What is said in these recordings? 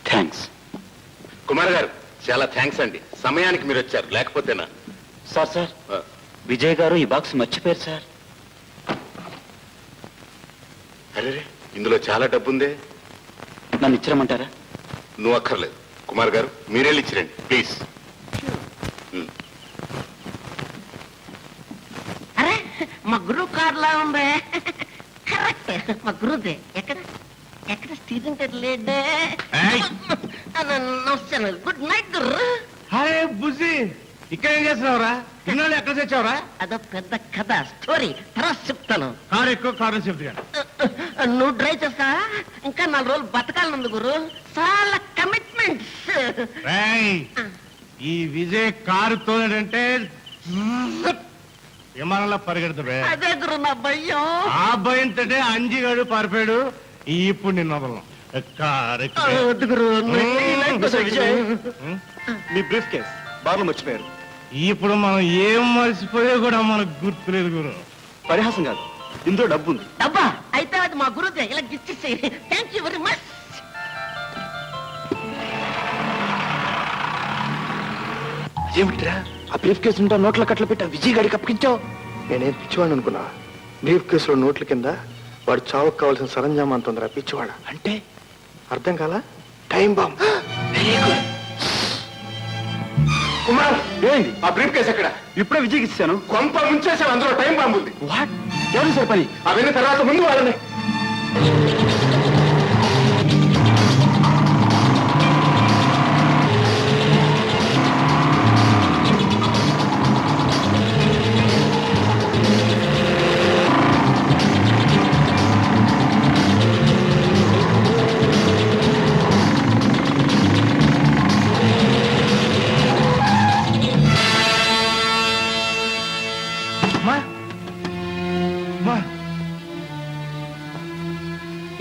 Thanks Kumar గారు, చాలా thanks అండి. సమయానికి మీరు వచ్చారు, లేకపోతేనా. సార్ విజయ్ గారు ఈ బాక్స్ మర్చిపోయారు సార్. అరే, ఇందులో చాలా డబ్బుందే. నన్ను ఇచ్చిరమ్మంటారా? నువ్వు అక్కర్లేదు. కుమార్ గారు, మీరెళ్ళి ఇచ్చిరండి ప్లీజ్. అరే, మా గురువు కార్లా ఉంది. కరెక్ట్, మా గురువుదే. ఎక్కడ ఎక్కడ స్టీరింగ్ లేడే. నమస్తే, గుడ్ నైట్ గురు. హాయ్ బుజ్జి, ఇక్కడ ఏం చేస్తున్నావురా? ఇన్నాళ్ళు ఎక్కడ తెచ్చావురా? అదో పెద్ద కథ, స్టోరీ తర్వాత చెప్తాను. కారు ఎక్కువ కారు చెప్తా. నువ్వు డ్రైవ్ చేస్తా. ఇంకా 4 రోజులు బతకాలనుంది గురు, చాలా కమిట్మెంట్స్. ఈ విజయ్ కారు తోడంటే విమానంలో పరిగెడుతుడే. అదే గురు నా భయం. ఆ భయంతో అంజిగాడు పారిపోయాడు. ఇప్పుడు నిన్న వదలను. వద్దు గురు. మీ బ్రీఫ్ కేస్ బాగా మర్చిపోయారు. ఇప్పుడు మనం ఏం మర్చిపోయా కూడా మనకు గుర్తులేదు గురు. పరిహాసం కాదు, ఇందులో డబ్బు ఉంది. డబ్బా అయితే అది మా గురుదే. ఇలా గిచ్చేసి థ్యాంక్ యూ వెరీ మచ్. ఏమిట్రా ఆ బ్రీఫ్ కేసు ఉంటా నోట్ల కట్టలు పెట్టా విజయ్ గారికి అప్పగించావు? నేనేం పిచ్చివాడిని అనుకున్నా? బ్రీఫ్ కేసులో నోట్ల కింద వాడు చావుకు కావాల్సిన సరంజామా అంటుందిరా పిచ్చివాడ. అంటే అర్థం కాలా? Time bomb. కుమార్, ఏంటి ఆ బ్రీఫ్ కేసు ఎక్కడ? ఇప్పుడే విజయ్కి ఇచ్చాను. కొంప ముంచేసావు, అందులో టైం బాంబు ఉంది. వాట్? ఎవరు సార్ పని? అవన్నీ తర్వాత, ముందు వాళ్ళని.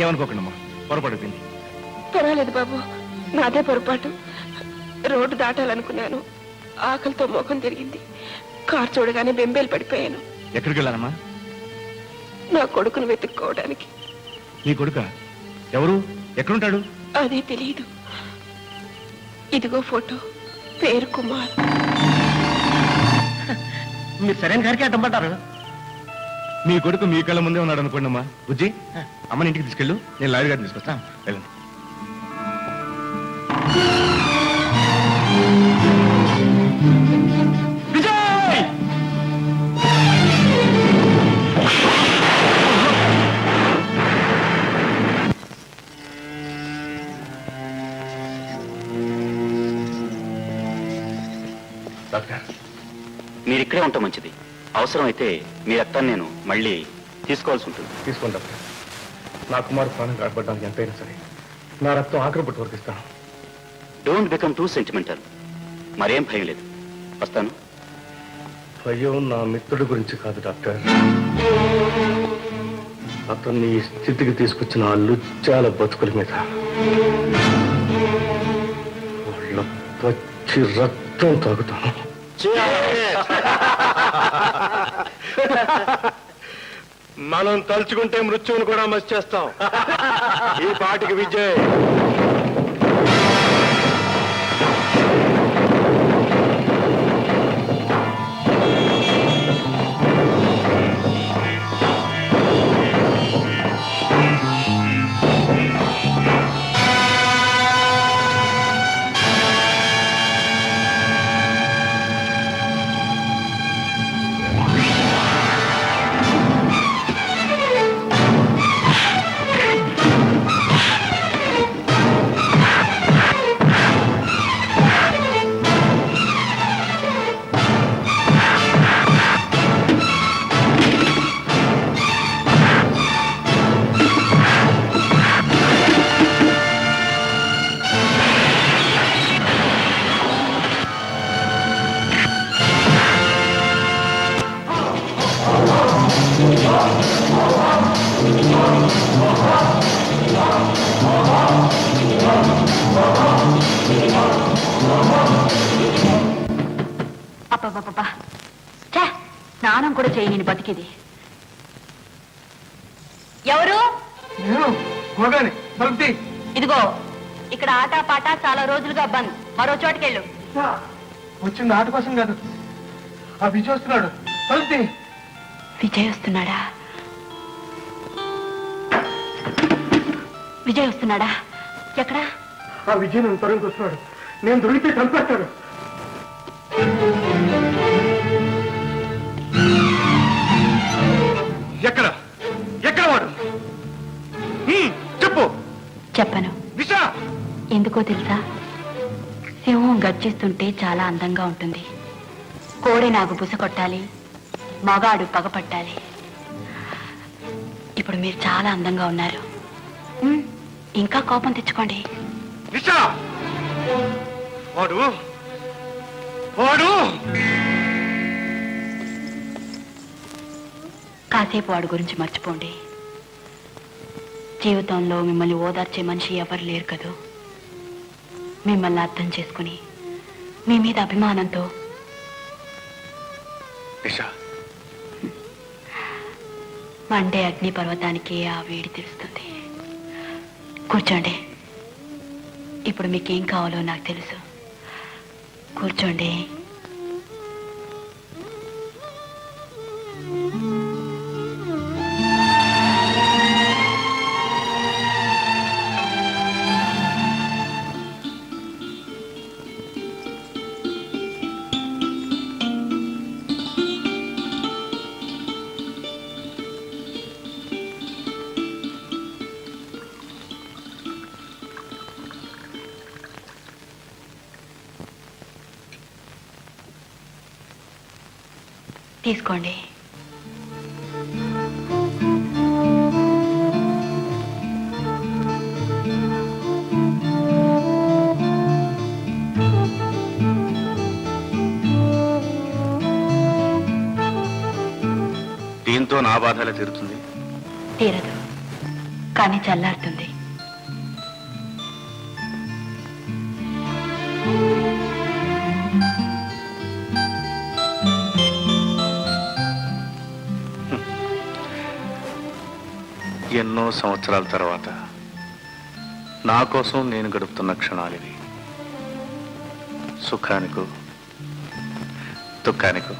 ఏమనుకోకండమ్మా, పొరపడుతుంది. పర్వాలేదు బాబు, నాదే పొరపాటు. రోడ్డు దాటాలనుకున్నాను, ఆకలితో ముఖం తిరిగింది. కారు చూడగానే బెంబేలు పడిపోయాను. ఎక్కడికి వెళ్ళానమ్మా? నా కొడుకును వెతుక్కోవడానికి. నీ కొడుక ఎవరు? ఎక్కడుంటాడు? అదే తెలియదు. ఇదిగో ఫోటో, పేరు కుమార్. మీరు సరైన గారికి అడ్డంపడ్డారు. మీ కొడుకు మీ కళ్ళ ముందే ఉన్నాడు అనుకోండి అమ్మా. బుజ్జి, అమ్మని ఇంటికి తీసుకెళ్ళు, నేను లాయర్ గారిని తీసుకొస్తా. వెళ్ళండి. డాక్టర్, మీరు ఇక్కడే ఉంటాం మంచిది. అవసరమైతే మీ రక్తాన్ని నేను మళ్ళీ తీసుకోవాల్సి ఉంటుంది. తీసుకోండి డాక్టర్. నా కుమారు ప్రాణం కాపాడడానికి ఎంతైనా సరే నా రక్తం ఆఖరి పట్టు వరకు ఇస్తాను. Don't become two sentimental. మరేం భయం లేదు. వస్తాను. భయం నా మిత్రుడి గురించి కాదు డాక్టర్, అతన్ని ఈ స్థితికి తీసుకొచ్చిన ఆ లుచ్చాల బతుకుల మీద. వాళ్ళ పచ్చి రక్తం తాగుతాను. మనం తలుచుకుంటే మృత్యువును కూడా మసి చేస్తాం. ఈ పాటికి విజయ్ స్నానం కూడా చేయి నేను బతికిది. ఎవరు? నేను గోదాని తలుపుతి. ఇదిగో ఇక్కడ ఆట పాట చాలా రోజులుగా బంద్. మరో చోటుకెళ్ళు. వచ్చింది ఆట కోసం కాదు, ఆ విజయ్ వస్తున్నాడు. తలుపుతి. విజయ్ వస్తున్నాడా? విజయ్ వస్తున్నాడా? ఎక్కడా? ఆ విజయ్ నన్ను తరుణ్కి వస్తున్నాడు. నేను దొరికితే చంపేస్తాడు. ఎక్కడ ఎక్కడ వాడు? చెప్పు. చెప్పను. విషా ఎందుకో తెలుసా? సింహం గర్జిస్తుంటే చాలా అందంగా ఉంటుంది. కోడి నాకు బుస కొట్టాలి, మగాడు పగపట్టాలి. ఇప్పుడు మీరు చాలా అందంగా ఉన్నారు. ఇంకా కోపం తెచ్చుకోండి. విషా వాడు వాడు కాసేపు వాడి గురించి మర్చిపోండి. జీవితంలో మిమ్మల్ని ఓదార్చే మనిషి ఎవరు లేరు కదూ. మిమ్మల్ని అర్థం చేసుకుని మీ మీద అభిమానంతో విషా మండే అగ్ని పర్వతానికి ఆ వేడి తెలుస్తుంది. కూర్చోండి. ఇప్పుడు మీకేం కావాలో నాకు తెలుసు. కూర్చోండి. తీసుకోండి. దీంతో నా బాధలే తీరుతుంది. తీరదు, కానీ చల్లారుతుంది. ఎన్నో సంవత్సరాల తర్వాత నా కోసం నేను గడుపుతున్న క్షణాలివి. సుఖానికో దుఃఖానికో.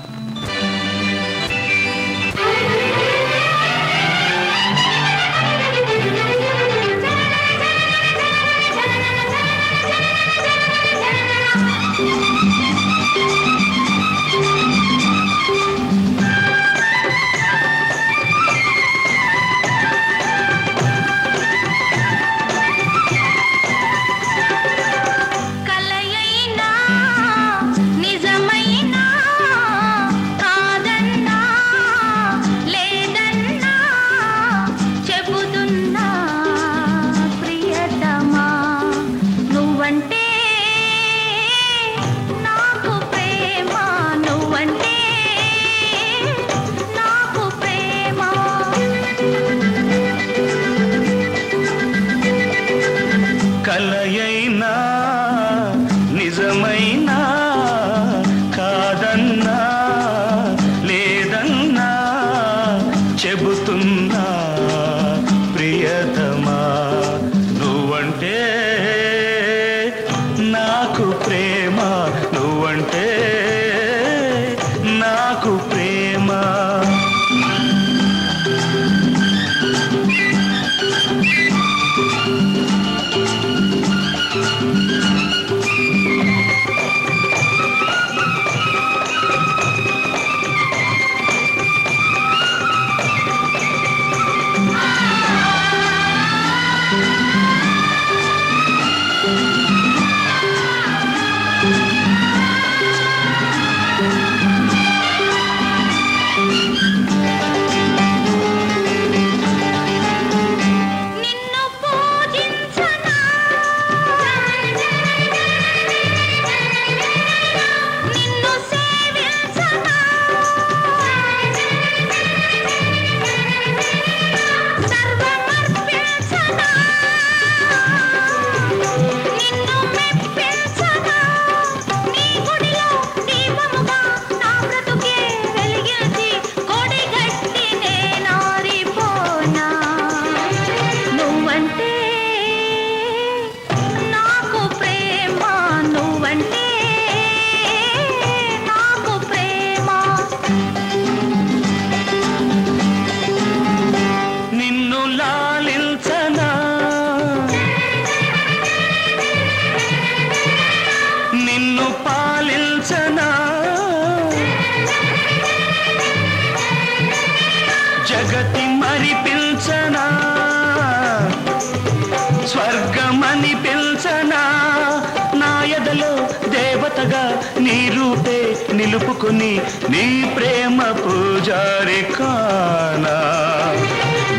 నిలుపుకొని నీ ప్రేమ పూజారి కానా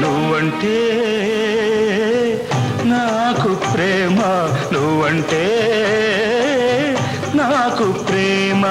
నువ్వంటే నాకు ప్రేమ నువ్వంటే నాకు ప్రేమ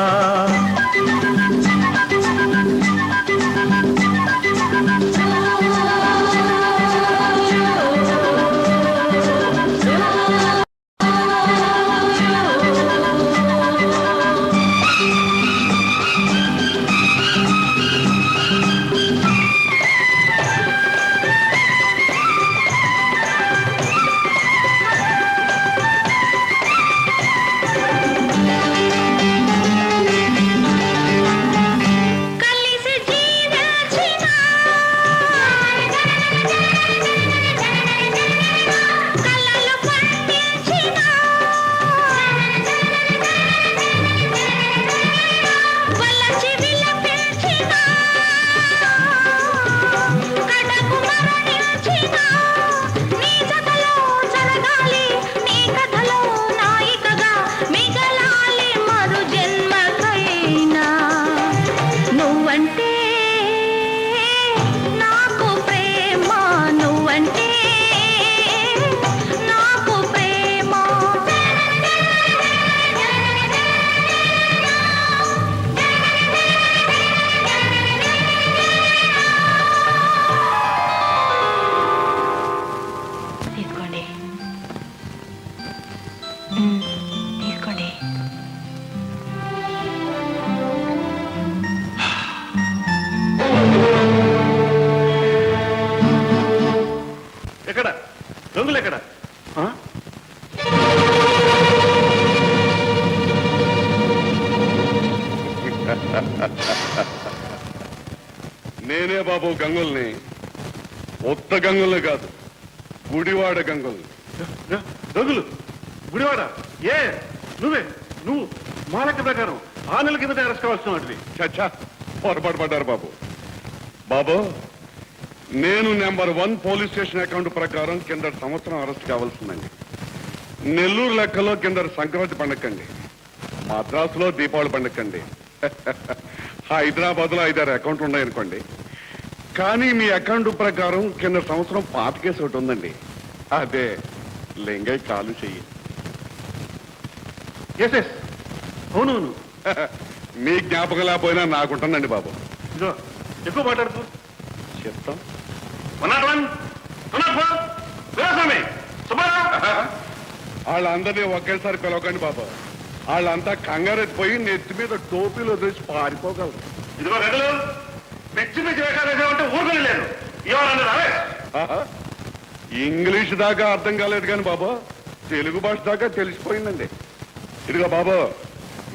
తీసుకోండి తీసుకోండి. ఎక్కడ దొంగలు ఎక్కడ నేనే బాబు గంగుల్ని, ఉత్త గంగుల్ని కాదు, గుడివాడ గంగుల్ని. దొంగలు గుడివాడ? ఏ నువ్వు మా లెక్క ప్రకారం 6 నెలల కిందట అరెస్ట్ కావాల్సిన వాటివి. చచ్చా, పొరపాటు పడ్డారు బాబు. బాబు, నేను నెంబర్ 1 పోలీస్ స్టేషన్ అకౌంట్ ప్రకారం కింద సంవత్సరం అరెస్ట్ కావాల్సిందండి. నెల్లూరు లెక్కలో కింద సంక్రాంతి పండక్కండి, మద్రాసులో దీపావళి పండక్కండి, హైదరాబాద్ లో 5-6 అకౌంట్లు ఉన్నాయనుకోండి. కానీ మీ అకౌంట్ ప్రకారం కింద సంవత్సరం పాత కేసు ఒకటి ఉందండి. అదే లింగయ్య కాలు చెయ్యి. అవునవును, మీ జ్ఞాపకం లేకపోయినా నాకుంటుందండి బాబు. ఇదో ఎక్కువ మాట్లాడుతూ చెప్తాం. వాళ్ళందరినీ ఒకేసారి పిలవకండి బాబు. వాళ్ళంతా కంగారెత్తిపోయి నెత్తి మీద టోపీలో తెచ్చి పారిపోగలరు. ఇదిగో గదులు పిచ్చి పిచ్చి వేసాలంటే ఊరుకొని లేదు. ఇంగ్లీష్ దాకా అర్థం కాలేదు కానీ బాబు, తెలుగు భాష దాకా తెలిసిపోయిందండి. ఇదిగో బాబు,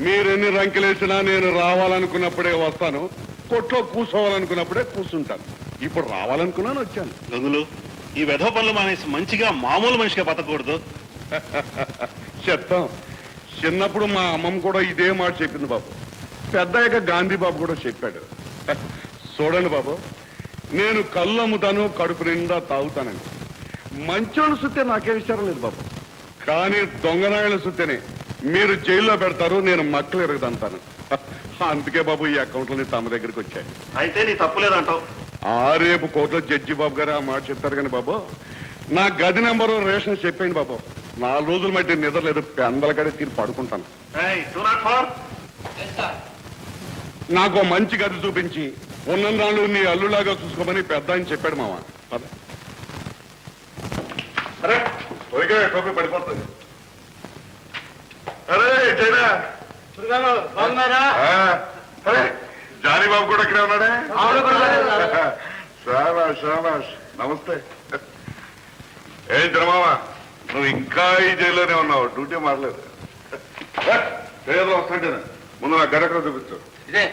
మీరెన్ని రంకెలేసినా నేను రావాలనుకున్నప్పుడే వస్తాను, కొట్లో కూర్చోవాలనుకున్నప్పుడే కూర్చుంటాను. ఇప్పుడు రావాలనుకున్నాను, వచ్చాను. గంగులు, ఈ వెధవ పనులు మానేసి మంచిగా మామూలు మనిషిగా బతకూడదు. చెప్తాం. చిన్నప్పుడు మా అమ్మమ్మ కూడా ఇదే మాట చెప్పింది బాబు. పెద్దయ్యాక గాంధీ బాబు కూడా చెప్పాడు. చూడండి బాబు, నేను కళ్ళు అమ్ముతాను, కడుపు నిండా తాగుతానండి. మంచోళ్ళు సుత్తే నాకే విచారం లేదు బాబు. కానీ దొంగనాయల సుత్తేనే మీరు జైల్లో పెడతారు, నేను మక్కలు ఎరగదంతాను. అందుకే బాబు ఈ అకౌంట్లని తమ దగ్గరికి వచ్చాయి. అయితే నీ తప్పులేదంటావు. రేపు కోర్టులో జడ్జి బాబు గారు ఆ మాట చెప్తారు కానీ బాబు, నా గది నెంబరు రేషన్ చెప్పండి బాబు. 4 రోజులు మట్టి నిద్ర లేదు, పెందల కడే తీరు పడుకుంటాను. నాకు మంచి గది చూపించి ఉన్ననాళ్ళు నీ అల్లులాగా చూసుకోమని పెద్ద అని చెప్పాడు మామ. అరే టోపీ పడిపోతుంది. అరే చైనా జానీ బాబు కూడా ఇక్కడే ఉన్నాడే. శాబాష్ శాబాష్, నమస్తే. ఏం తినమావా, నువ్వు ఇంకా ఈ జైల్లోనే ఉన్నావు, డ్యూటీ మారలేదు. వస్తుంటే ముందు నా గడకడ చూపించు. ఇదే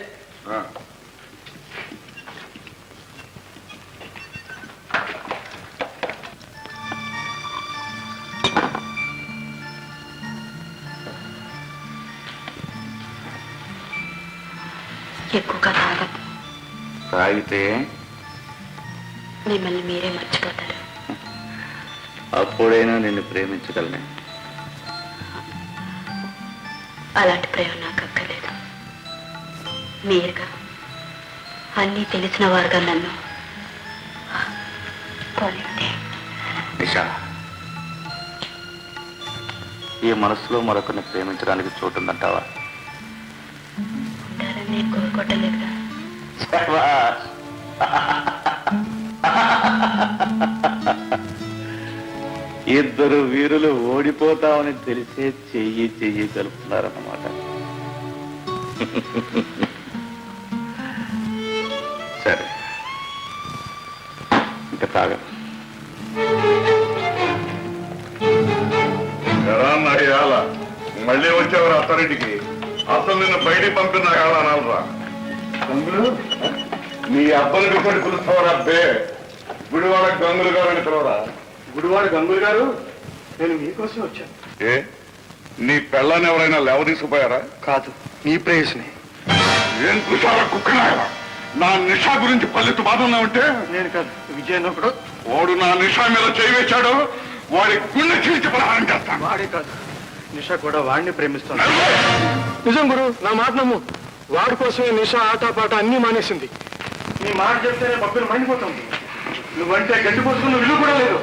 ఎక్కువగా తాగదు. తాగితే మిమ్మల్ని మీరే మర్చిపోతారు. అప్పుడైనా నిన్ను ప్రేమించగలనే. అలాంటి ప్రేమ నాకు అక్కర్లేదు. మీరుగా అన్నీ తెలిసిన వారుగా నన్ను పోనివ్వండి. నిషా, ఈ మనసులో మరొకరిని ప్రేమించడానికి చోటుందంటావా? ఉంటారని కోరుకోవటలేదుగా. ఇద్దరు వీరులు ఓడిపోతామని తెలిసే చెయ్యి చెయ్యి కలుపుతున్నారన్నమాట. సరే, ఇంకా తాగను. అయ్యాల మళ్ళీ వచ్చేవారు అత్తారింటికి. అసలు నిన్ను బయటికి పంపిన అనాలరా. నీ అబ్బని పిప్పటి పిలుస్తావరా అబ్బే. గుడివాడ గంగులు గారు అని పిలవరా. గుడివాడ గంగులు గారు, నేను మీకోసం వచ్చాను. ఏ నీ పెళ్ళాన్ని ఎవరైనా లేవ తీసుకుపోయారా? కాదు, మీ ప్రేయస్ని. ఏం చూసారా కుక్కనాయరా? నా నిషా గురించి పల్లెత్తు బాధంగా ఉంటే నేను కాదు, విజయన్ ఒకడు. వాడు నా నిషా మీద చేయి వేశాడు. వాడి గుండె చీల్చి పలహారం చేస్తాను. వాడే కాదు, నిషా కూడా వాడిని ప్రేమిస్తాను. నిజం గురు, నా మాట నమ్ము. వాడి కోసమే నిషా ఆటపాట అన్నీ మానేసింది. నీ మాట చెప్తేనే పక్కన మండిపోతుంది. నువ్వంటే గడ్డి పోసుకున్న విలువ కూడా లేదు.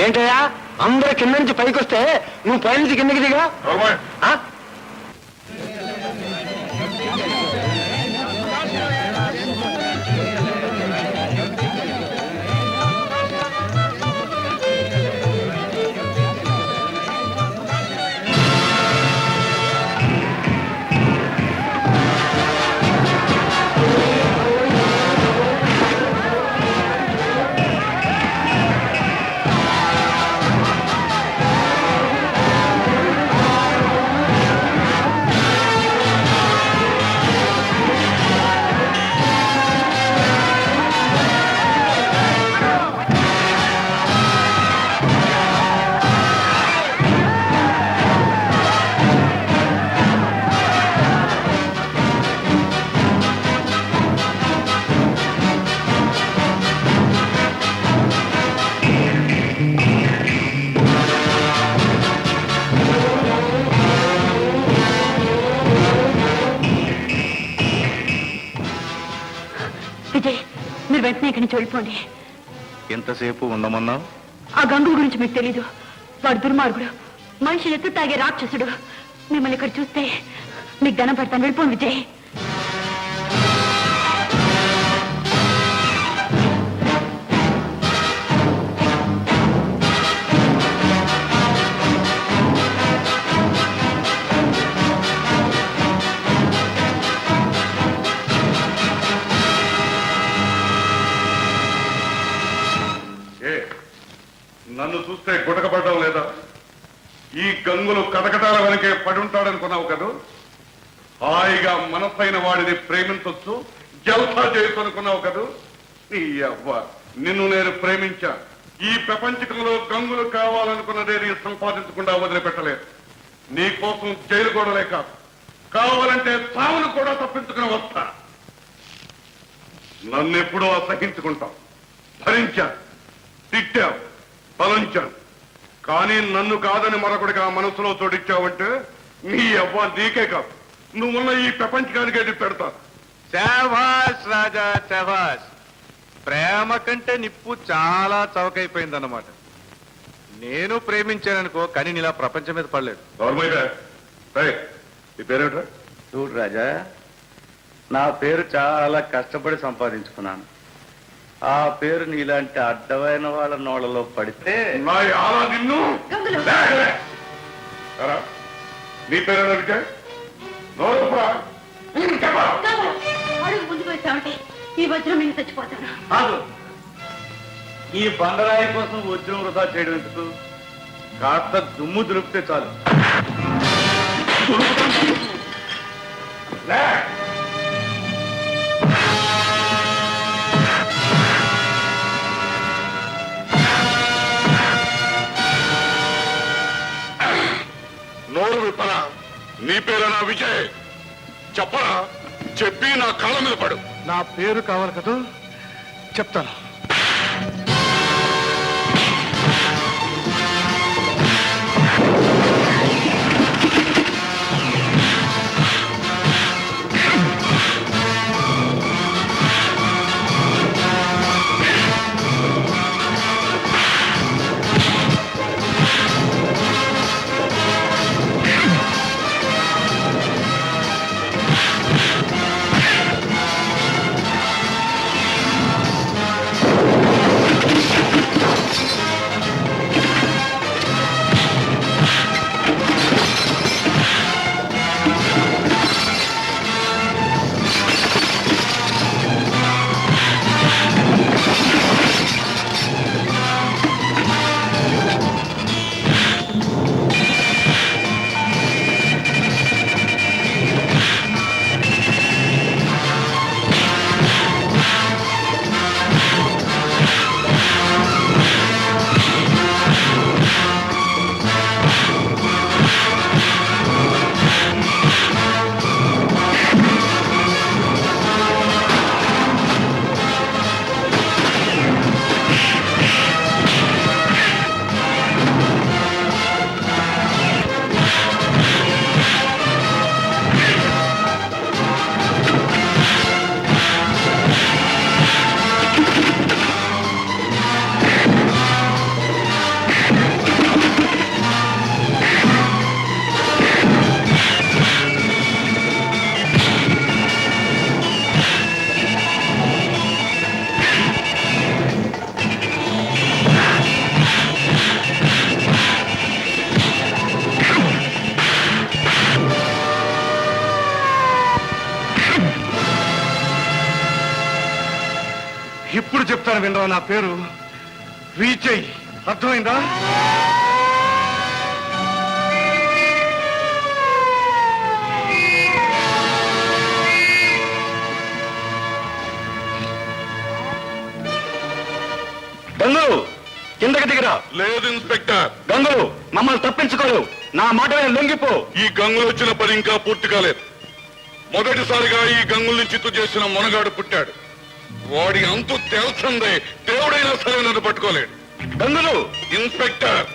ఏంటయ్యా, అందరూ కింద నుంచి పైకి వస్తే నువ్వు పైనుంచి కిందకి దిగా? విజయ్, మీరు వెంటనే ఇక్కడి నుంచి వెళ్ళిపోండి. ఎంతసేపు ఉండమన్నావు? ఆ గంగుల గురించి మీకు తెలీదు. వాడు దుర్మార్గుడు, మనిషిని ఎత్తు తాగే రాక్షసుడు. మిమ్మల్ని ఇక్కడ చూస్తే మీకు దండం పెడతాను. వెళ్ళిపోండి విజయ్. నన్ను చూస్తే గుటకపడ్డం లేదా? ఈ గంగులు కటకటాల వెనకే పడుంటాడనుకున్నావు కదూ? హాయిగా మనసైన వాడిని ప్రేమించొచ్చు, జల్సా చేయొచ్చు అనుకున్నావు కదూ? నీ అవ్వ, నిన్ను నేను ప్రేమించా. ఈ ప్రపంచకంలో గంగులు కావాలనుకున్నదే నీ సంపాదించకుండా వదిలిపెట్టలేదు. నీ కోసం జైలు గోడలే కాదు, కావాలంటే చావును కూడా తప్పించుకుని వస్తా. నన్నెప్పుడూ అసహించుకుంటావు, భరించాను, తిట్టావు, బలంచాను. కానీ నన్ను కాదని మరొకడిగా మనసులో చోటిచ్చావంటే నీ అవ్వ నీకే కాదు, నువ్వున్న ఈ ప్రపంచానికే పెడతా. శాబాష్ రాజా, శాబాష్. ప్రేమ కంటే నిప్పు చాలా చౌకైపోయిందన్నమాట. నేను ప్రేమించాననుకో, కానీ నీలా ప్రపంచం మీద పడలేదు. నీ పేరేంట్రా? చూడు రాజా, నా పేరు చాలా కష్టపడి సంపాదించుకున్నాను. ఆ పేరు నీలాంటి అడ్డమైన వాళ్ళ నోళ్ళలో పడితే నా ఆలా నిన్ను. నీ పేరేంటే? అడుగు ముందుకు వచ్చావంటే ఈ వజ్రం నేను చచ్చిపోతాను. ఈ బండరాయి కోసం వజ్రం వృధా చేయడం ఎందుకు? కాస్త దుమ్ము దులిపితే చాలు. లే! నోరు విప్పరా. నీ పేరేనా విజయ్? చెప్పరా, చెప్పి నా కాళ్ళ మీద పడు. నా పేరు కావాలి కదా, చెప్తాను. ఇప్పుడు చెప్తాను వినరా. నా పేరు విజయ్. అర్థమైందా? గంగులు కిందకి దిగిరా. లేదు ఇన్స్పెక్టర్. గంగులు మమ్మల్ని తప్పించుకోలేవు. నా మాట మీద లొంగిపో. ఈ గంగులు వచ్చిన పని ఇంకా పూర్తి కాలేదు. మొదటిసారిగా ఈ గంగుల్ని చిత్తు చేసిన మొనగాడు పుట్టాడు. వాడి అంతు తేల్చందే దేవుడైనా సరే నన్ను పట్టుకోలేడు. గంగులు ఇన్స్పెక్టర్,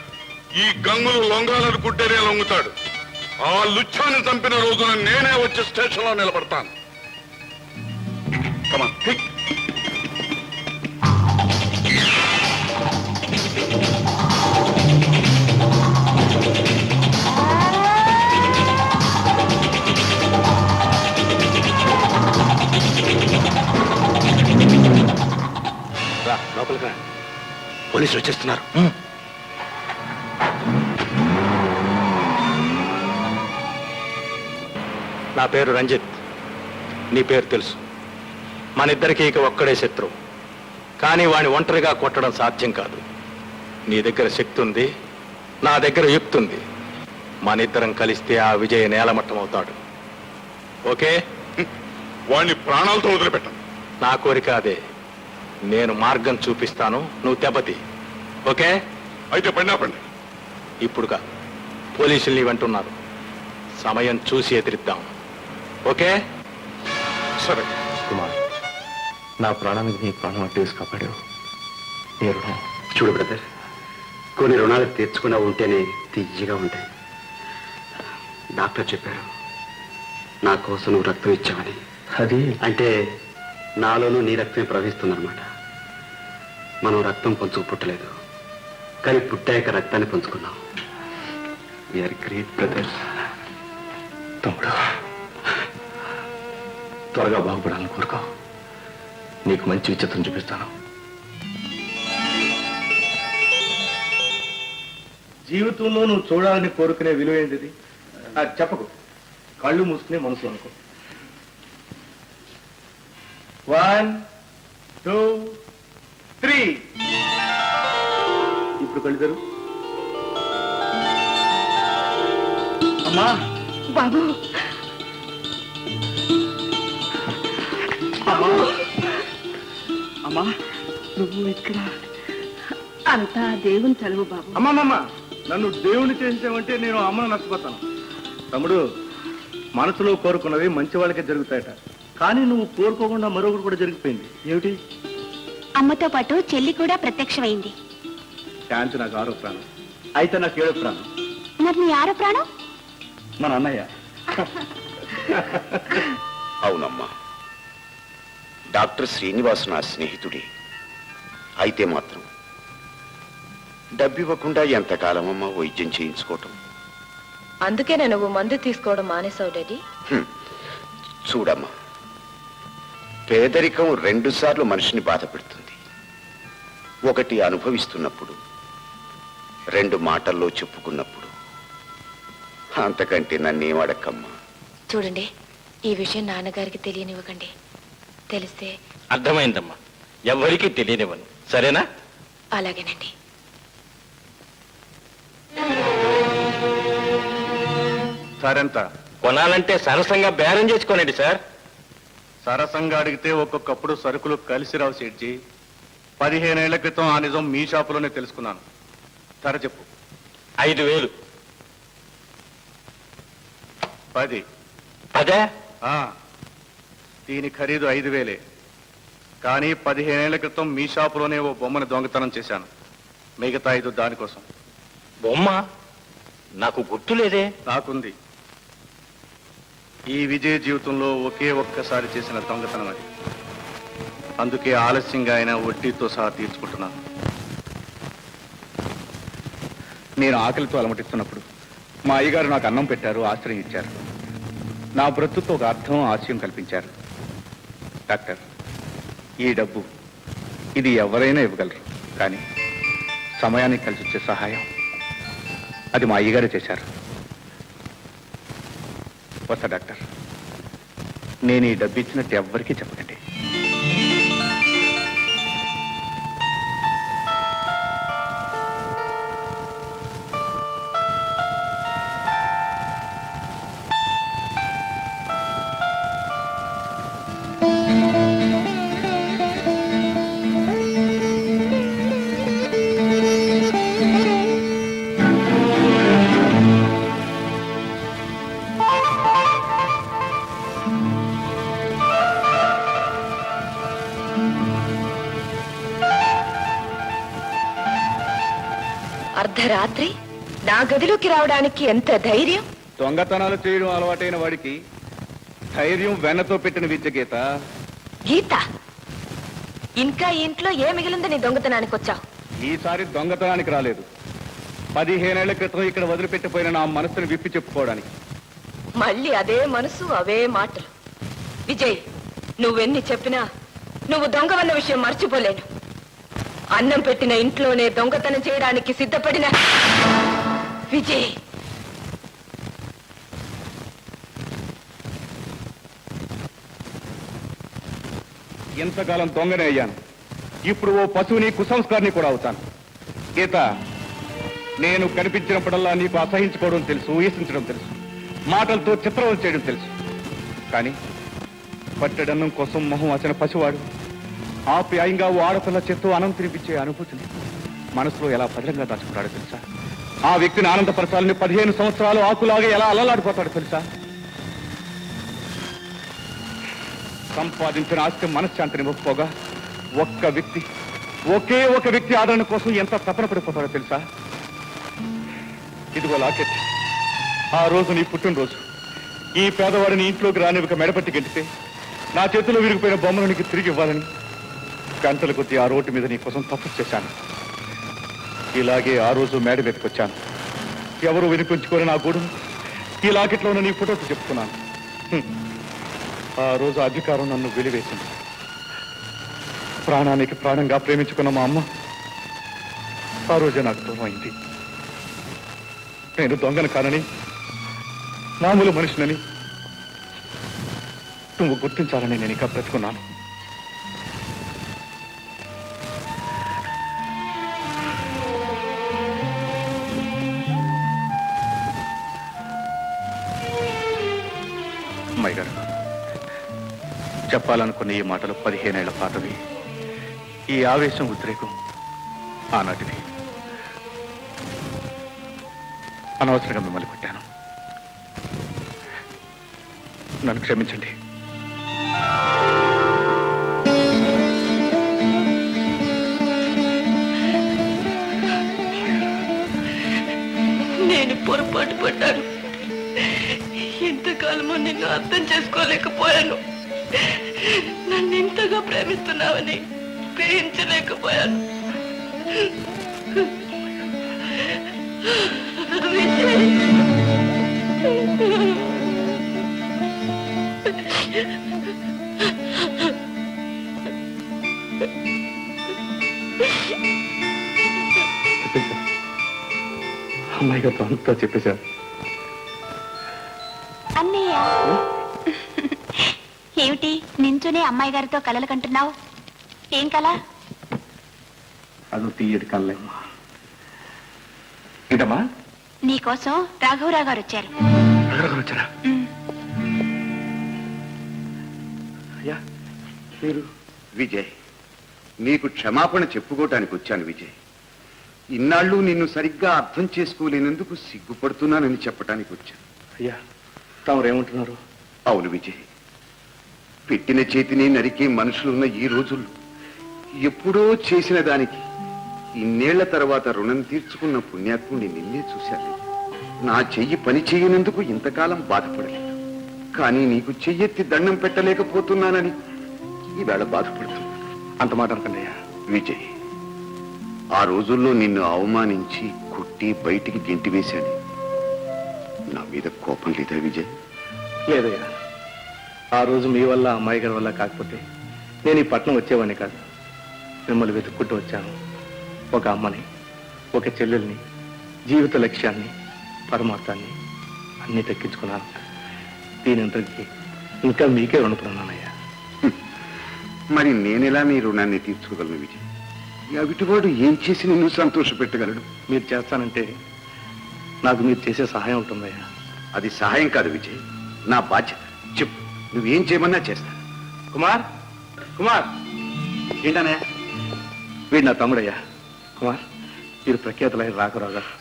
ఈ గంగులు లొంగాలనుకుంటేనే లొంగుతాడు. ఆ లుచ్చాన్ని చంపిన రోజున నేనే వచ్చి స్టేషన్ లో నిలబడతాను. Come on, quick. లోపలికి రా. పోలీసులు వచ్చేస్తున్నారు. నా పేరు రంజిత్. నీ పేరు తెలుసు. మనిద్దరికీ ఇక ఒక్కడే శత్రువు. కానీ వాణ్ణి ఒంటరిగా కొట్టడం సాధ్యం కాదు. నీ దగ్గర శక్తి ఉంది, నా దగ్గర యుక్తి ఉంది. మనిద్దరం కలిస్తే ఆ విజయ నేలమట్టం అవుతాడు. ఓకే? వాణ్ణి ప్రాణాలతో వదిలిపెట్టను. నా కోరిక అదే. నేను మార్గం చూపిస్తాను, నువ్వు దెబ్బతి. ఓకే? అయితే పడినా పండి. ఇప్పుడుగా పోలీసుల్ని వెంటున్నారు. సమయం చూసి ఎదిరిద్దాం. ఓకే? సరే. కుమార్, నా ప్రాణానికి నీ ప్రాణం అట్టేసి కాపాడావు. నీ రుణం. చూడు బ్రదర్, కొన్ని రుణాలు తీర్చుకున్నా ఉంటేనే తీయగా ఉంటాయి. డాక్టర్ చెప్పారు నా కోసం నువ్వు రక్తం ఇచ్చావని. అది అంటే నాలోనూ నీ రక్తమే ప్రవహిస్తుందన్నమాట. మనం రక్తం పంచుకు పుట్టలేదు, కానీ పుట్టాక రక్తాన్ని పంచుకున్నాం. We are great brothers. తమ్ముడు, త్వరగా బాగుపడాలని కోరుకో. నీకు మంచి విచిత్రం చూపిస్తాను. జీవితంలో నువ్వు చూడాలని కోరుకునే విలువ ఏంటిది? చెప్పకు. కళ్ళు మూసుకునే మనసు అనుకో. 1 2 3 ఇప్పుడు కళ్ళు అమ్మా బాబు అమ్మా అమ్మా నువ్వు ఇక్కడ అంతా దేవుని చదువు బాబు. అమ్మమ్మమ్మ నన్ను దేవుని చేసావంటే నేను అమ్మను నష్టపోతాను. తమ్ముడు, మనసులో కోరుకున్నవి మంచి వాళ్ళకే జరుగుతాయట, కానీ నువ్వు కోరుకోకుండా మరొకటి కూడా జరిగిపోయింది. ఏమిటి? అమ్మతో పాటు చెల్లి కూడా ప్రత్యక్షమైంది. శాంతి నాకు 6వ ప్రాణం, అయితే నాకు 7వ ప్రాణం. మరి నీ 6వ ప్రాణం? మన అన్నయ్య. అవునమ్మా, డాక్టర్ శ్రీనివాస్ నా స్నేహితుడే. అయితే మాత్రం డబ్బు ఇవ్వకుండా ఎంతకాలం అమ్మా వైద్యం చేయించుకోవటం? అందుకేనే నువ్వు మందు తీసుకోవడం మానేసావు డాడీ. చూడమ్మా, పేదరికం 2 సార్లు మనిషిని బాధ పెడుతుంది. ఒకటి అనుభవిస్తున్నప్పుడు, 2 మాటల్లో చెప్పుకున్నప్పుడు. అంతకంటే నన్నేం అడక్కమ్మా. చూడండి, ఈ విషయం నాన్నగారికి తెలియనివ్వకండి. తెలిస్తే అర్థమైందమ్మా, ఎవరికీ తెలియనివ్వను. సరేనా? అలాగేనండి. సరెంత? కొనాలంటే సరసంగా బేరం చేసుకోనండి సార్. సరసంగా అడిగితే ఒక్కొక్కప్పుడు సరుకులు కలిసి రావు సేట్జీ. 15 ఏళ్ల క్రితం ఆ నిజం మీ షాపులోనే తెలుసుకున్నాను. ధర చెప్పు. 5,000. 10. అదే దీని ఖరీదు 5,000. కానీ 15 ఏళ్ల క్రితం మీ షాపులోనే ఓ బొమ్మను దొంగతనం చేశాను. మిగతా 5 దానికోసం. బొమ్మ నాకు గుర్తులేదే. నాకుంది. ఈ విజయ జీవితంలో ఒకే ఒక్కసారి చేసిన దొంగతనం అది. అందుకే ఆలస్యంగా అయినా వడ్డీతో సహా తీర్చుకుంటున్నాను. నేను ఆకలితో అలమటిస్తున్నప్పుడు మా అయ్యగారు నాకు అన్నం పెట్టారు, ఆశ్రయం ఇచ్చారు. నా బ్రతుకుతో ఒక అర్థం, ఆశయం కల్పించారు. డాక్టర్, ఈ డబ్బు ఇది ఎవరైనా ఇవ్వగలరు, కానీ సమయానికి కలిసి వచ్చే సహాయం అది మా అయ్యగారే చేశారు. వస్తా డాక్టర్. నేను ఈ డబ్బు ఇచ్చినట్టు ఎవ్వరికీ చెప్పకండి. అర్ధరాత్రి నా గదిలోకి రావడానికి ఎంత ధైర్యం! దొంగతనాలు చేయడం అలవాటైన వాడికి ధైర్యం వెన్నతో పెట్టిన విద్య గీత. గీత, ఇంకా ఇంట్లో ఏ మిగిలింది నీ దొంగతనానికి వచ్చావు? ఈసారి దొంగతనానికి రాలేదు. 15 ఏళ్ల క్రితం ఇక్కడ వదిలిపెట్టిపోయిన నా మనసును విప్పి చెప్పుకోవడానికి. మళ్ళీ అదే మనసు, అవే మాటలు. విజయ్, నువ్వెన్ని చెప్పినా నువ్వు దొంగవన్న విషయం మర్చిపోలేను. అన్నం పెట్టిన ఇంట్లోనే దొంగతనం చేయడానికి సిద్ధపడిన విజయ్. ఎంతకాలం దొంగనే అయ్యాను, ఇప్పుడు ఓ పశువుని, కుసంస్కారిని కూడా అవుతాను. గీత, నేను కనిపించినప్పుడల్లా నీకు అసహించుకోవడం తెలుసు, ఊహించడం తెలుసు, మాటలతో చిత్రవలు చేయడం తెలుసు. కానీ పట్టెడన్నం కోసం మొహం వచ్చిన పసివాడు ఆప్యాయంగా ఓ ఆడపిల్ల చేత్తో అన్నం తినిపించే అనుభూతిని మనసులో ఎలా భద్రంగా దాచుకుంటాడో తెలుసా? ఆ వ్యక్తిని ఆనందపరచాలని 15 సంవత్సరాలు ఆకులాగా ఎలా అల్లలాడిపోతాడో తెలుసా? సంపాదించిన ఆస్తి మనశ్శాంతిని ఒప్పుకోగా ఒకే ఒక వ్యక్తి ఆదరణ కోసం ఎంత తపన పడిపోతాడో తెలుసా? ఇదిగో లాకెట్. ఆ రోజు నీ పుట్టినరోజు. ఈ పేదవాడిని ఇంట్లోకి రానివ్వక మెడపట్టి గెంటితే నా చేతిలో విరిగిపోయిన బొమ్మలు నీకు తిరిగి ఇవ్వాలని గంటల కొద్దీ ఆ రోడ్డు మీద నీ కోసం తప్పు చేశాను. ఇలాగే ఆ రోజు మేడ మీదకి వచ్చాను. ఎవరు వినిపించుకొని నా గూడును ఈ లాకెట్లో ఉన్న నీ ఫోటోకి చెప్పుకున్నాను. ఆ రోజు అధికారం నన్ను వెలివేసింది. ప్రాణానికి ప్రాణంగా ప్రేమించుకున్న మా అమ్మ ఆ రోజే నాకు దూరం అయింది. నేను దొంగను కానని, మామూలు మనిషినని నువ్వు గుర్తించాలని నేను ఇంకా బ్రతుకున్నాను. అమ్మాయి గారు, చెప్పాలనుకున్న ఈ మాటలు 15 ఏళ్ల పాతవి. ఈ ఆవేశం, ఉద్రేకం ఆనాటివి. అనవసరంగా మిమ్మల్ని కొట్టాను. నన్ను క్షమించండి. నేను పొరపాటు పడ్డాను. ఇంతకాలమో నిన్ను అర్థం చేసుకోలేకపోయాను. నన్ను ఇంతగా ప్రేమిస్తున్నావని గ్రహించలేకపోయాను. అమ్మాయి గారితో అంతా చెప్పేశారు. అన్నయ్య ఏమిటి నించునే అమ్మాయి గారితో కలలు కంటున్నావు? ఏం కల? అది తీయటి కళ్ళేమ్మా. ఏంటమ్మా? నీకోసం రాఘవరావు గారు వచ్చారు. వచ్చారా? అయ్యా మీరు? విజయ్, నీకు క్షమాపణ చెప్పుకోవటానికి వచ్చాను విజయ్. ఇన్నాళ్ళు నిన్ను సరిగ్గా అర్థం చేసుకోలేనందుకు సిగ్గుపడుతున్నానని చెప్పటానికి వచ్చాను. అయ్యా తమరేమంటున్నారు? అవును విజయ్, పెట్టిన చేతిని నరికే మనుషులున్న ఈ రోజుల్లో ఎప్పుడో చేసిన దానికి ఇన్నేళ్ల తర్వాత రుణం తీర్చుకున్న పుణ్యాత్ముని నిన్నే చూశాను. నా చెయ్యి పని చేయనందుకు ఇంతకాలం బాధపడలేదు, కానీ నీకు చెయ్యెత్తి దండం పెట్టలేకపోతున్నానని ఈవేళ బాధపడుతున్నా. అంత మాట అనకండి అయ్యా. విజయ్, ఆ రోజుల్లో నిన్ను అవమానించి కొట్టి బయటికి గెంటివేశాను. నా మీద కోపం లేదా విజయ్? లేదయ్యా, ఆ రోజు మీ వల్ల అమ్మాయి గారి వల్ల కాకపోతే నేను ఈ పట్నం వచ్చేవాడిని కాదు. మిమ్మల్ని వెతుక్కుంటూ వచ్చాను. ఒక అమ్మని, ఒక చెల్లెల్ని, జీవిత లక్ష్యాన్ని, పరమార్థాన్ని అన్నీ దక్కించుకున్నాను. దీనంతటికీ ఇంకా మీకే రుణపడున్నానయ్యా. మరి నేనెలా నీ రుణాన్ని తీర్చుకోగలను విజయ్? అవిటివాడు ఏం చేసి నిన్ను సంతోష పెట్టగలడు? మీరు చేస్తానంటే నాకు మీరు చేసే సహాయం ఉంటుందయ్యా. అది సహాయం కాదు విజయ్, నా బాధ్యత. చెప్పు, నువ్వేం చేయమన్నా చేస్తా. కుమార్, కుమార్. ఏంటనే? వీడు నా తమ్ముడయ్యా. కుమార్, వీరు ప్రఖ్యాతులైన రాఘవరావు గారు.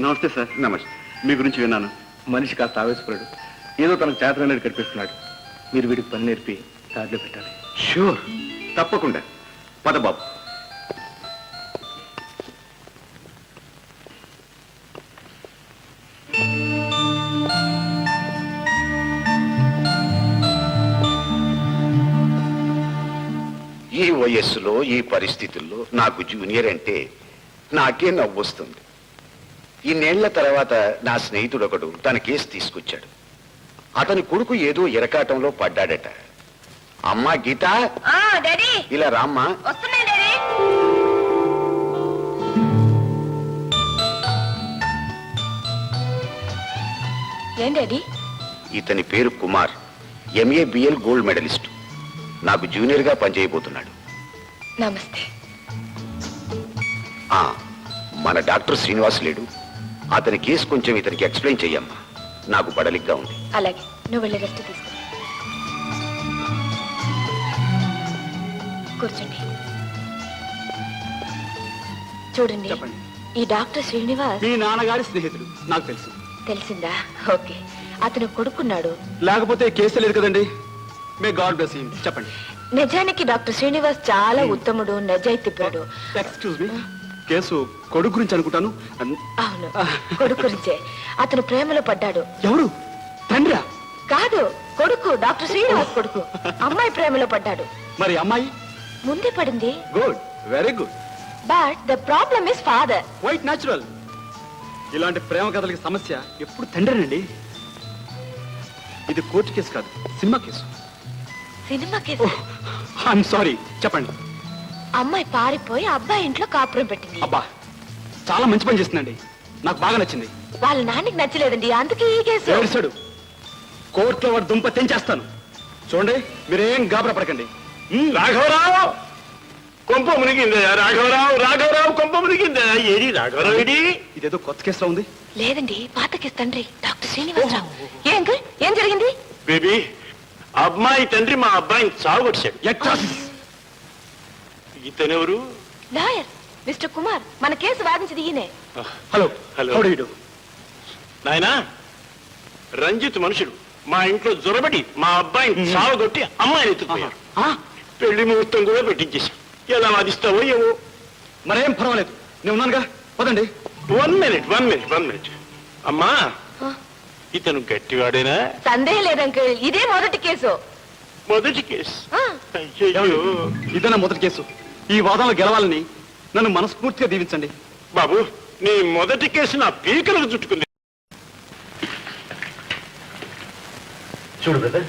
నమస్తే సార్. నమస్తే. మీ గురించి విన్నాను. మనిషి కాస్త ఆవేశపడాడు, ఏదో తనకు చేతననేది కనిపిస్తున్నాడు. మీరు వీడికి పని నేర్పి దారిలో పెట్టాలి. షూర్, తప్పకుండా. పద బాబు. ఈ వయస్సులో ఈ పరిస్థితుల్లో నాకు జూనియర్ అంటే నాకే నవ్వొస్తుంది. ఇన్నేళ్ల తర్వాత నా స్నేహితుడు ఒకడు తన కేసు తీసుకొచ్చాడు. అతని కొడుకు ఏదో ఇరకాటంలో పడ్డాడట. అమ్మా గీత, ఇలా రామ్మా. ఏం డాడీ? ఇతని పేరు Kumar, MA BL gold medallist. నాకు జూనియర్ గా పనిచేయబోతున్నాడు. నమస్తే. మన డాక్టర్ శ్రీనివాస్ లేడు, అతని కేసు కొంచెం ఇతనికి ఎక్స్ప్లెయిన్ చెయ్యమ్మా. నాకు బడలిగ్గా ఉంది. అలాగే, నువ్వు వెళ్ళి రెస్ట్ తీసుకో. కూర్చోండి. చూడండి, ఈ డాక్టర్ శ్రీనివాస్ మీ నాన్నగారి స్నేహితుడు, నాకు తెలుసు. తెలిసిందా? ఓకే. అతను కొడుకున్నాడు. లేకపోతే కేసు లేదు కదండి. May God bless him. చెప్పండి. నిజానికి డాక్టర్ శ్రీనివాస్ చాలా ఉత్తముడు, నిజాయితీపరుడు. ఎక్స్క్యూజ్ మీ, కేసు కొడుకు గురించి అనుకుంటాను. అవును, కొడుకు గురించే. అతను ప్రేమలో పడ్డాడు. ఎవరు? తండ్రా? కాదు, కొడుకు, డాక్టర్ శ్రీనివాస్ కొడుకు. అమ్మాయి ప్రేమలో పడ్డాడు. మరి అమ్మాయి ముందే పడింది. Good, very good. But the problem is father. Quite natural. ఇలాంటి ప్రేమ కథలకి సమస్య ఎప్పుడు తండ్రినండి. ఇది కోర్టు కేసు కాదు, cinema case. Cinema case? I'm sorry, చెప్పండి. అమ్మాయి పారిపోయి అబ్బాయి ఇంట్లో కాపురం పెట్టింది. అబ్బా, చాలా మంచి పని చేస్తుందండి. నాకు బాగా నచ్చింది. వాళ్ళ నాన్నకి నచ్చలేదండి, అందుకే ఈ కేసు. ఏడుస్తాడు. కోర్టులో వాడు దుంప తెంచేస్తాను. చూడండి, మీరేం గాబరా పడకండి. రాఘవరావు కొంప మునిగిందయ్యా. రాఘవరావు, రాఘవరావు కొంప మునిగిందయ్యా. ఏది రాఘవరావు? ఇది ఇదేదో కొత్త కేసులో ఉంది. లేదండి, పాత కేసు తండ్రి డాక్టర్ శ్రీనివాసరావు. ఏం జరిగింది? బేబీ, అమ్మాయి తండ్రి మా అబ్బాయిని సాగుకొచ్చాడు. ఇతనెవరు? లాయర్ మిస్టర్ కుమార్, మన కేసు వాదించింది ఈయనే. Hello hello. How do you do? నాయనా, రంజిత్ మనుషుడు మా ఇంట్లో జొరబడి మా అబ్బాయిని సాగుకొట్టి అమ్మాయిని ఎత్తుకుపోయారు. పెళ్లి ముహూర్తం కూడా పెట్టించేశాం. ఎలా వాదిస్తావో ఏవో. మరేం పర్వాలేదు, నేను ఉన్నానుగా, పదండి. 1 minute. అమ్మా, ఇతను గట్టివాడేనా? సందేహం లేదు అంకుల్, ఇదే మొదటి కేసు. మొదటి కేసు. ఆ, అయ్యయ్యో. ఇదన్నా మొదటి కేసు. ఈ వాదనలో గెలవాలని నన్ను మనస్ఫూర్తిగా దీవించండి. బాబు, నీ మొదటి కేసు నా పీకలకు చుట్టుకుంది. చూడు బ్రదర్,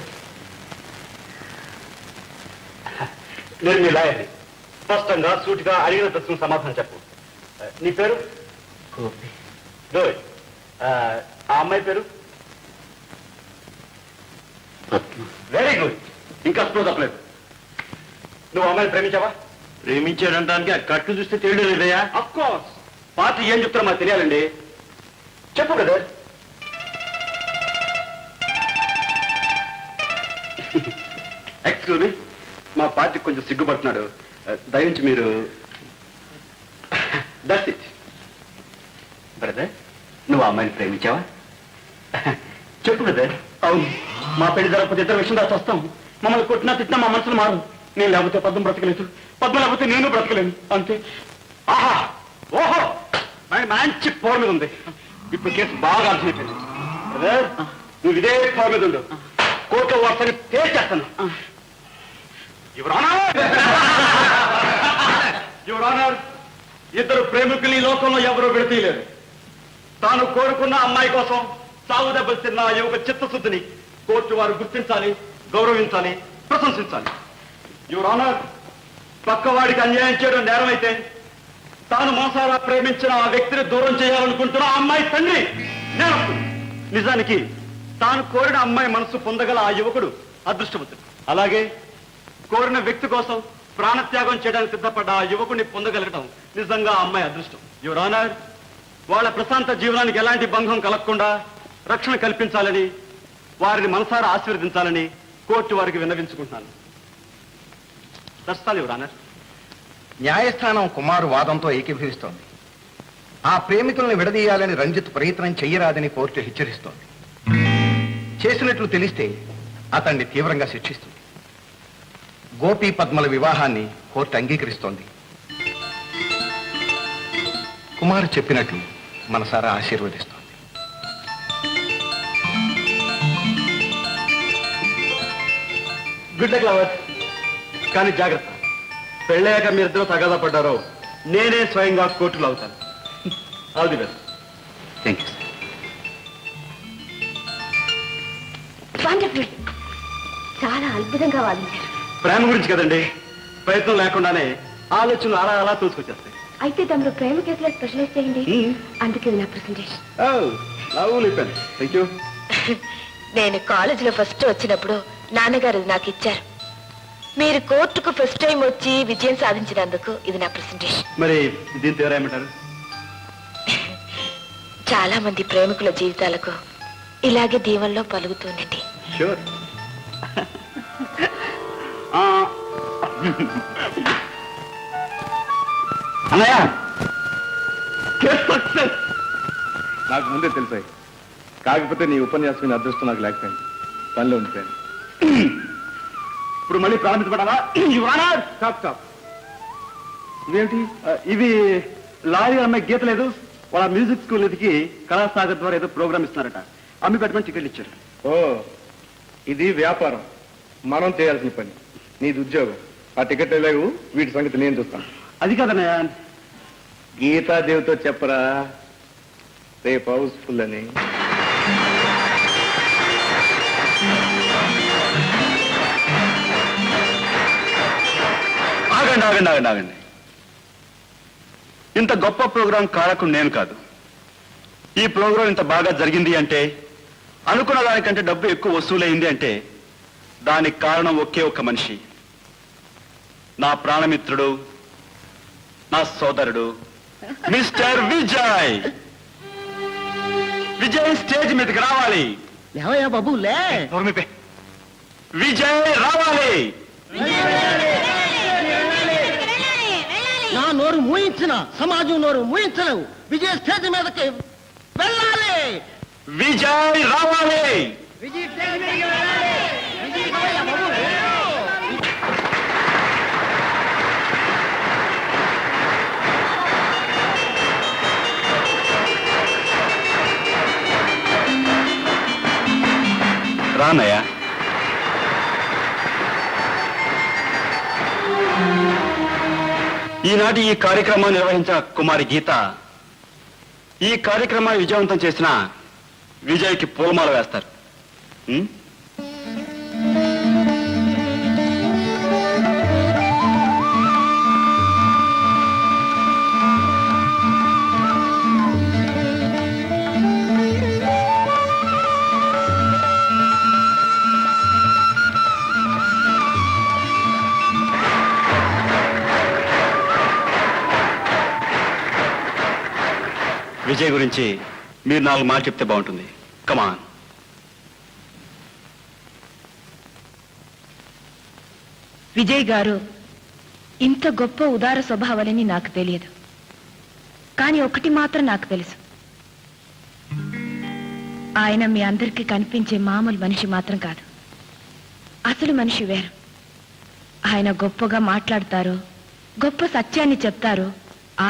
నేను నీ లాయర్ని. స్పష్టంగా సూటిగా అడిగిన ప్రశ్న సమాధానం చెప్పు. నీ పేరు? గుడ్. ఆ అమ్మాయి పేరు? Very good. ఇంకా స్లో తప్పలేదు. నువ్వు అమ్మాయిని ప్రేమించావా? ప్రేమించాడంటానికి ఆ కట్లు చూస్తే తెలియడం లేదయా? Of course. పార్టీ ఏం చెప్తారో మాకు తెలియాలండి. చెప్పు బ్రదర్. ఎక్స్క్యూజ్ మీ, మా పార్టీకి కొంచెం సిగ్గుపడుతున్నాడు. దయించి మీరు. That's it. బ్రదర్, నువ్వు ఆ అమ్మాయిని ప్రేమించావా? చెప్పు బ్రదర్. అవును, మా పెళ్లి జరగకపోతే ఇద్దరు విషయం దాచి వస్తాం. మమ్మల్ని కొట్టినా తిట్టినా మా మనసులు మారు. నేను లేకపోతే పద్మ బ్రతకలేదు, పద్మ లేకపోతే నేను బ్రతకలేను, అంతే. ఆహా, ఓహో, మంచి పవర్ మీద ఉంది. ఇప్పుడు కేసు బాగా అర్థమైపోయింది. బ్రదర్, నువ్వు ఇదే పవర్ మీద ఉండు. కోర్టులో వార్తని తేల్చేస్తాను. యువర్ ఆనర్, ఇద్దరు ప్రేమికులు ఈ లోకంలో ఎవరూ విడతీయలేరు. తాను కోరుకున్న అమ్మాయి కోసం సాగు దెబ్బలు తిన్న ఆ యువక చిత్తశుద్ధిని కోర్టు వారు గుర్తించాలి, గౌరవించాలి, ప్రశంసించాలి. యువర్ ఆనర్, పక్కవాడికి అన్యాయం చేయడం నేరమైతే తాను మోసారా ప్రేమించిన ఆ వ్యక్తిని దూరం చేయాలనుకుంటున్న ఆ అమ్మాయి తండ్రి నేరస్తుడు. నిజానికి తాను కోరిన అమ్మాయి మనసు పొందగల ఆ యువకుడు అదృష్టవంతుడు. అలాగే కోరిన వ్యక్తి కోసం ప్రాణత్యాగం చేయడానికి సిద్ధపడ్డ ఆ యువకుడిని పొందగలగడం నిజంగా ఆ అమ్మాయి అదృష్టం. యువర్ ఆనర్, వాళ్ళ ప్రశాంత జీవనానికి ఎలాంటి భంగం కలగకుండా రక్షణ కల్పించాలని, వారిని మనసారా ఆశీర్వదించాలని కోర్టు వారికి విన్నవించుకుంటున్నాను. ప్రస్తుతాలు యువర్ ఆనర్. న్యాయస్థానం కుమారు వాదంతో ఏకీభవిస్తోంది. ఆ ప్రేమికుల్ని విడదీయాలని రంజిత్ ప్రయత్నం చెయ్యరాదని కోర్టు హెచ్చరిస్తోంది. చేసినట్లు తెలిస్తే అతన్ని తీవ్రంగా శిక్షిస్తుంది. గోపి పద్మల వివాహాన్ని కోర్టు అంగీకరిస్తోంది. కుమారు చెప్పినట్లు మనసారా ఆశీర్వదిస్తోంది. Good luck lover. కానీ జాగ్రత్త, పెళ్ళయ్యాక మీరిద్దరూ తగాదా పడ్డారో నేనే స్వయంగా కోర్టులో అవుతాను. All the best. Thank you. Wonderful. చాలా అద్భుతంగా వాదించారు. ప్రేమ గురించి కదండి, ప్రయత్నం లేకుండానే ఆలోచనలు అలా అలా తోసుకొచ్చేస్తాయి. అయితే తమరు ప్రేమ కేసులో స్పెషలైజ్ చేయండి. అందుకే నా ప్రెసెంటేషన్. Thank you. నేను కాలేజీలో ఫస్ట్ వచ్చినప్పుడు నాన్నగారు ఇది నాకు ఇచ్చారు. మీరు కోర్టుకు ఫస్ట్ టైం వచ్చి విజయం సాధించినందుకు ఇది నా ప్రెసెంటేషన్. మరి దీని పేరు ఏమంటారు? చాలా మంది ప్రేమికుల జీవితాలకు ఇలాగే దీవెనలో పలుకుతుందండి. షూర్. అన్నయ్య, సక్సెస్. నాకు ముందే తెలిసాయి. కాకపోతే నీ ఉపన్యాసం అదృష్టం నాకు లేకపోయింది. పనిలో ఉండిపోయాను. ఇప్పుడు మళ్ళీ ప్రారంభించబడాలా? ఇవేంటి? ఇవి లారీ అమ్మాయి గీత లేదు. వాళ్ళ మ్యూజిక్ స్కూల్ ఎదికి కళాసాగర్ ద్వారా ఏదో ప్రోగ్రామ్ ఇస్తున్నారట. అమ్మి పెట్టమని టికెట్లు ఇచ్చారు. ఓ, ఇది వ్యాపారం, మనం చేయాల్సిన పని. నీది ఉద్యోగం. ఆ టికెట్ లేవు, వీటి సంగతి నేను చూస్తాను. అది కాదన్నయ్య. గీతాదేవితో చెప్పరా రేపు హౌస్ఫుల్ అని. ఆగండి ఆగండి ఆగండి ఆగండి. ఇంత గొప్ప ప్రోగ్రాం కారకు నేను కాదు. ఈ ప్రోగ్రాం ఇంత బాగా జరిగింది అంటే, అనుకున్న దానికంటే డబ్బు ఎక్కువ వసూలైంది అంటే దానికి కారణం ఒకే ఒక్క మనిషి, నా ప్రాణమిత్రుడు, నా సోదరుడు మిస్టర్ విజయ్. విజయ్ స్టేజ్ మీదకి రావాలి. లేవయ్యా బాబు, లే. విజయ్ రావాలి. నా నోరు మూయించిన సమాజం నోరు మూయించలేవు. విజయ స్టేజ్ మీదకి వెళ్ళాలి. విజయ్ రావాలి. రానయ్యా. ఈనాటి ఈ కార్యక్రమాన్ని నిర్వహించిన కుమారి గీత ఈ కార్యక్రమాన్ని విజయవంతం చేసిన విజయ్కి పూలమాల వేస్తారు. ఉం? విజయ్ గురించి మీరు 4 మాటలు చెప్తే బాగుంటుంది. కమాన్. విజయ్ గారు ఇంత గొప్ప ఉదార స్వభావాలని నాకు తెలియదు. కానీ ఒకటి మాత్రం నాకు తెలుసు, ఆయన మీ అందరికీ కనిపించే మామూలు మనిషి మాత్రం కాదు, అసలు మనిషి వేరు. ఆయన గొప్పగా మాట్లాడతారు, గొప్ప సత్యాన్ని చెప్తారు,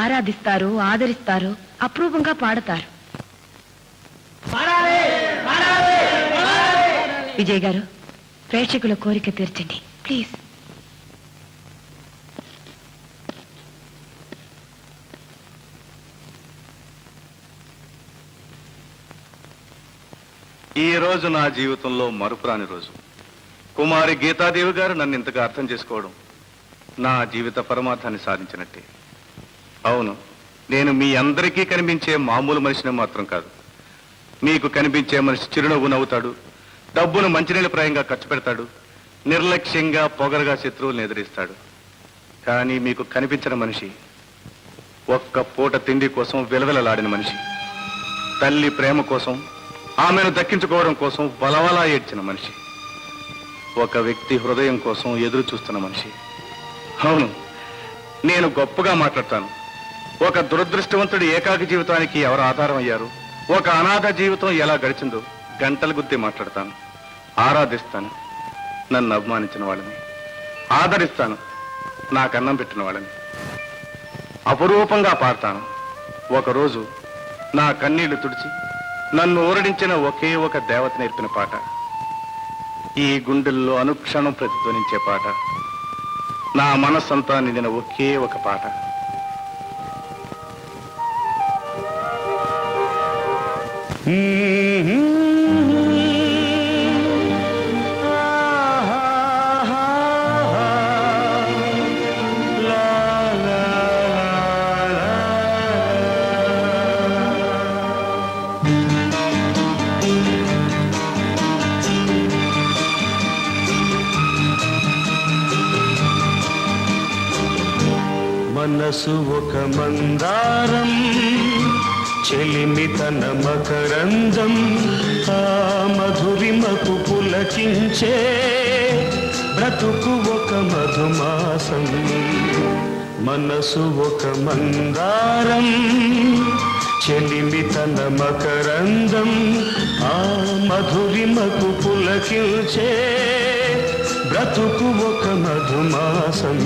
ఆరాధిస్తారు, ఆదరిస్తారు, అపూర్వంగా పాడతారు. విజయ్ గారు, ప్రేక్షకుల కోరిక తీర్చండి ప్లీజ్. ఈ రోజు నా జీవితంలో మరుపురాని రోజు. కుమారి గీతాదేవి గారు నన్ను ఇంతగా అర్థం చేసుకోవడం నా జీవిత పరమార్థాన్ని సాధించినట్టే. అవును, నేను మీ అందరికీ కనిపించే మామూలు మనిషిని మాత్రం కాదు. మీకు కనిపించే మనిషి చిరునవ్వు నవ్వుతాడు, డబ్బును మంచినీళ్ళ ప్రాయంగా ఖర్చు పెడతాడు, నిర్లక్ష్యంగా పొగరగా శత్రువులను ఎదిరిస్తాడు. కానీ మీకు కనిపించిన మనిషి ఒక్క పూట తిండి కోసం విలవిలలాడిన మనిషి, తల్లి ప్రేమ కోసం, ఆమెను దక్కించుకోవడం కోసం బలవలా ఏడ్చిన మనిషి, ఒక వ్యక్తి హృదయం కోసం ఎదురు చూస్తున్న మనిషి. అవును, నేను గొప్పగా మాట్లాడతాను. ఒక దురదృష్టవంతుడి ఏకాకి జీవితానికి ఎవరు ఆధారం అయ్యారు, ఒక అనాథ జీవితం ఎలా గడిచిందో గంటల గుద్ది మాట్లాడతాను. ఆరాధిస్తాను నన్ను అభిమానించిన వాళ్ళని, ఆదరిస్తాను నాకు అన్నం పెట్టిన వాళ్ళని, అపురూపంగా పాడతాను. ఒకరోజు నా కన్నీళ్లు తుడిచి నన్ను ఊరడించిన ఒకే ఒక దేవత నేర్పిన పాట, ఈ గుండెల్లో అనుక్షణం ప్రతిధ్వనించే పాట, నా మనస్సంతా నిండిన ఒకే ఒక పాట. మనసు ఒక మందారం, చెలిమి తన మకరందం, ఆ మధురిమకు పులకించే బ్రతుకు ఒక మధుమాసం. మనసు ఒక మందారం, చెలిమి తన మకరందం, ఆ మధురిమకు పులకించే బ్రతుకు ఒక మధుమాసం.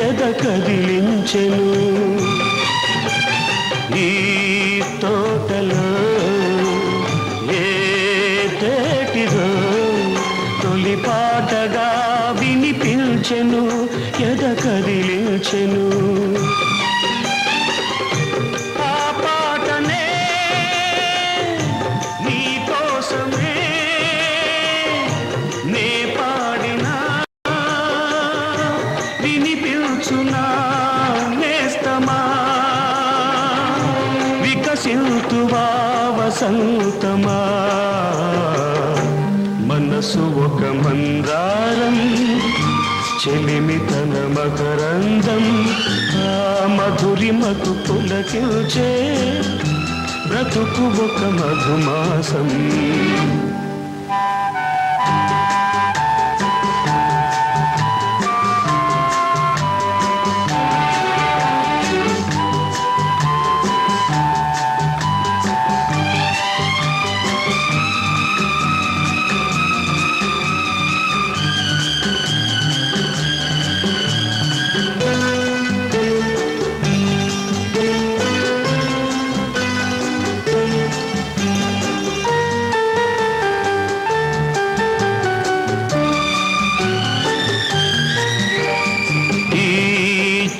ఎద కదిలించెను ఈ తోటలో ఏ తేటిదో తొలి పాటగా వినిపించెను ఎద కదిలించెను ఆ పాటనే నీ కోసమే నే పాడినా వినిపించునా నేస్తమా వికసింతువా వసంతమా మనసు ఒక మందారం చెలిమి తన మకరందం ఆ మధురిమకు పులకిల్చే బ్రతుకు ఒక మధుమాసం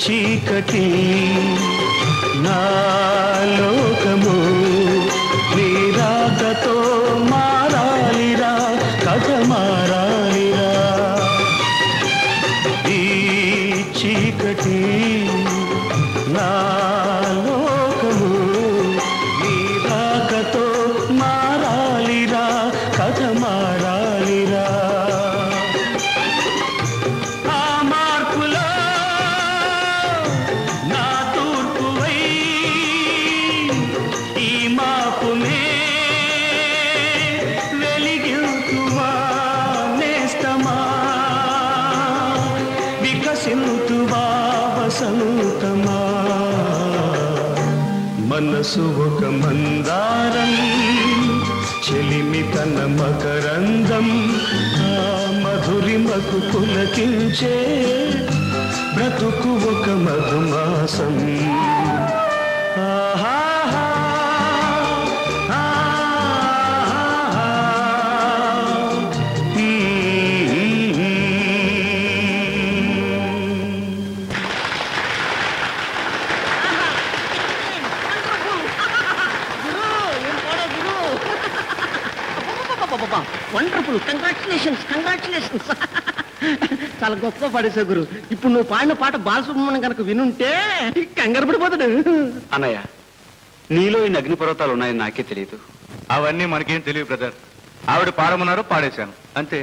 చీకటి నా లోకము నీ రాకతో మారాలిరా కథ మారాలిరా ఈ చీకటి నా లోకము నీ రాకతో మారాలిరా కథ మారాలిరా వసంతమా మనసు ఒక మందారం చెలిమి తన మకరందం ఆ మధురిమకు పులకించే బ్రతుకు ఒక మధుమాసం ఆహా వండర్ఫుల్ కంగ్రాచులేషన్స్ కంగ్రాచులేషన్స్ చాలా గొప్ప పాడేశా గురు. ఇప్పుడు నువ్వు పాడిన పాట బాలసుబ్రహ్మణ్యం కనుక వినుంటే కంగారు పడిపోతాడు. అన్నయ్య నీలో ఈ అగ్నిపర్వతాలు ఉన్నాయని నాకే తెలియదు. అవన్నీ మనకేం తెలియదు బ్రదర్. ఆవిడ పాడమన్నారు, పాడేశాను అంతే.